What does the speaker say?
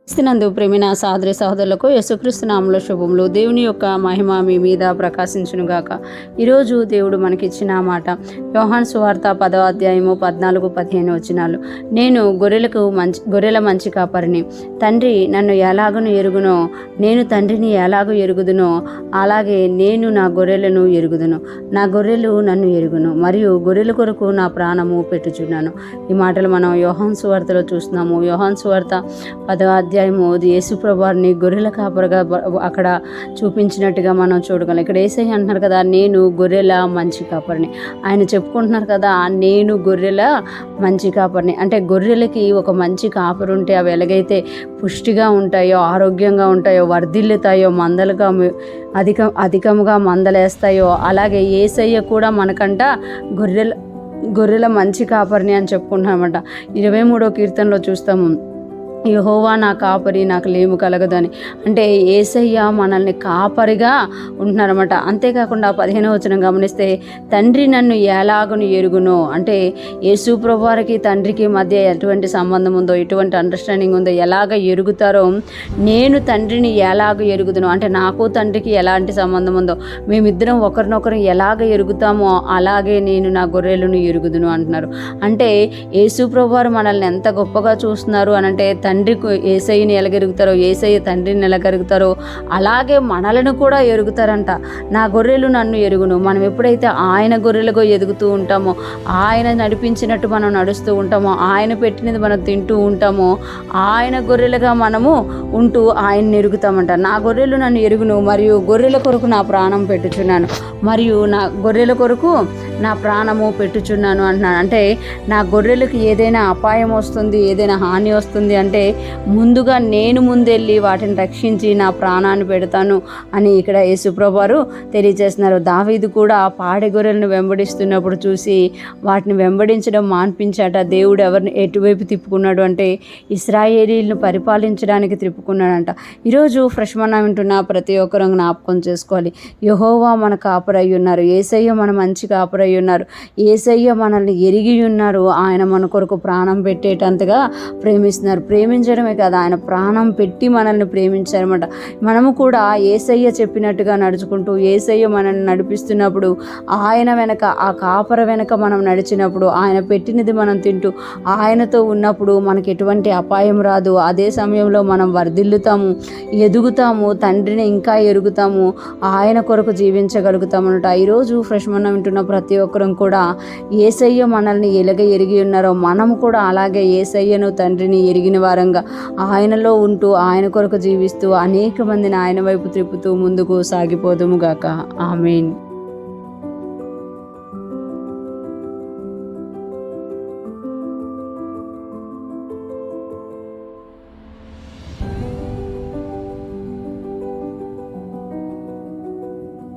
క్రీస్తునందు ప్రేమిన సహోదరి సహోదరులకు యేసుక్రీస్తు నామములో శుభములు. దేవుని యొక్క మహిమ మీ మీద ప్రకాశించునుగాక. ఈరోజు దేవుడు మనకిచ్చిన మాట యోహాను సువార్త 10వ అధ్యాయము 14-15 వచనాలు. నేను గొర్రెల మంచి కాపరిని. తండ్రి నన్ను ఎలాగను ఎరుగునో, నేను తండ్రిని ఎలాగో ఎరుగుదునో, అలాగే నేను నా గొర్రెలను ఎరుగుదును. నా గొర్రెలు నన్ను ఎరుగును, మరియు గొర్రెల కొరకు నా ప్రాణము పెట్టుచున్నాను. ఈ మాటలు మనం యోహాను సువార్తలో చూస్తున్నాము. యోహాను సువార్త 10వ అధ్యాయము యేసుప్రభువారిని గొర్రెల కాపరిగా అక్కడ చూపించినట్టుగా మనం చూడగలం. ఇక్కడ యేసయ్య అంటున్నారు కదా, నేను గొర్రెల మంచి కాపరిని. ఆయన చెప్పుకుంటున్నారు కదా, నేను గొర్రెల మంచి కాపరిని. అంటే గొర్రెలకి ఒక మంచి కాపరి ఉంటే అవి ఎలాగైతే పుష్టిగా ఉంటాయో, ఆరోగ్యంగా ఉంటాయో, వర్ధిల్లుతాయో, మందలుగా అధికముగా మందలేస్తాయో, అలాగే యేసయ్య కూడా మనకంట గొర్రెల మంచి కాపరిని అని చెప్పుకుంటున్నామట. 23వ కీర్తనలో చూస్తాము, యెహోవా నా కాపరి, నాకు లేము కలగదని. అంటే యేసయ్య మనల్ని కాపరిగా ఉంటున్నారన్నమాట. అంతేకాకుండా 15వ వచనం గమనిస్తే, తండ్రి నన్ను ఎలాగను ఎరుగునో, అంటే యేసు ప్రభువారికి తండ్రికి మధ్య ఎటువంటి సంబంధం ఉందో, ఎటువంటి అండర్స్టాండింగ్ ఉందో, ఎలాగ ఎరుగుతారో నేను తండ్రిని ఎలాగ ఎరుగుదునో, అంటే నాకు తండ్రికి ఎలాంటి సంబంధం ఉందో, మేమిద్దరం ఒకరినొకరు ఎలాగ ఎరుగుతామో అలాగే నేను నా గొర్రెలను ఎరుగుదును అంటున్నారు. అంటే యేసు ప్రభువారు మనల్ని ఎంత గొప్పగా చూస్తున్నారు అని అంటే, తండ్రికి యేసయ్యని ఎలాగెరుగుతారో, యేసయ్య తండ్రిని ఎలాగెరుగుతారో అలాగే మనలను కూడా ఎరుగుతారంట. నా గొర్రెలు నన్ను ఎరుగును. మనం ఎప్పుడైతే ఆయన గొర్రెలుగా ఎదుగుతూ ఉంటామో, ఆయన నడిపించినట్టు మనం నడుస్తూ ఉంటామో, ఆయన పెట్టినది మనం తింటూ ఉంటామో, ఆయన గొర్రెలుగా మనము ఉంటూ ఆయన్ని ఎరుగుతామంట. నా గొర్రెలు నన్ను ఎరుగును, మరియు గొర్రెల కొరకు నా ప్రాణం పెట్టుచున్నాను, మరియు నా గొర్రెల కొరకు నా ప్రాణము పెట్టుచున్నాను అంటున్నాను. అంటే నా గొర్రెలకు ఏదైనా అపాయం వస్తుంది, ఏదైనా హాని వస్తుంది అంటే ముందుగా నేను ముందెళ్ళి వాటిని రక్షించి నా ప్రాణాన్ని పెడతాను అని ఇక్కడ యేసుప్రభువారు తెలియజేస్తున్నారు. దావీదు కూడా పాడి గొర్రెలను వెంబడిస్తున్నప్పుడు చూసి వాటిని వెంబడించడం మాన్పించాట. దేవుడు ఎవరిని ఎటువైపు తిప్పుకున్నాడు అంటే ఇశ్రాయేలీలను పరిపాలించడానికి తిప్పుకున్నాడంట. ఈరోజు ఫ్రెష్ మన్నా వింటున్న ప్రతి ఒక్కరూ జ్ఞాపకం చేసుకోవాలి, యెహోవా మన కాపరై ఉన్నారు, యేసయ్య మన మంచి కాపరై ఉన్నారు, యేసయ్య మనల్ని ఎరిగి ఉన్నారు, ఆయన మన కొరకు ప్రాణం పెట్టేటంతగా ప్రేమిస్తున్నారు. ప్రేమించడమే కాదు, ఆయన ప్రాణం పెట్టి మనల్ని ప్రేమించారన్నమాట. మనము కూడా యేసయ్య చెప్పినట్టుగా నడుచుకుంటూ, యేసయ్య మనల్ని నడిపిస్తున్నప్పుడు, ఆయన వెనక, ఆ కాపర వెనక మనం నడిచినప్పుడు, ఆయన పెట్టినది మనం తింటూ ఆయనతో ఉన్నప్పుడు మనకి ఎటువంటి అపాయం రాదు. అదే సమయంలో మనం వర్ధిల్లుతాము, ఎదుగుతాము, తండ్రిని ఇంకా ఎరుగుతాము, ఆయన కొరకు జీవించగలుగుతాము అన్నమాట. ఈరోజు ఫ్రెష్ మన్నా వింటున్న ప్రతి ఒక్కరం కూడా యేసయ్య మనల్ని ఎలాగ ఎరిగి ఉన్నారో మనము కూడా అలాగే యేసయ్యను తండ్రిని ఎరిగిన వారంగా ఆయనలో ఉంటూ ఆయన కొరకు జీవిస్తూ అనేక మందిని ఆయన వైపు త్రిప్పుతూ ముందుకు సాగిపోదుము గాక. ఆమేన్.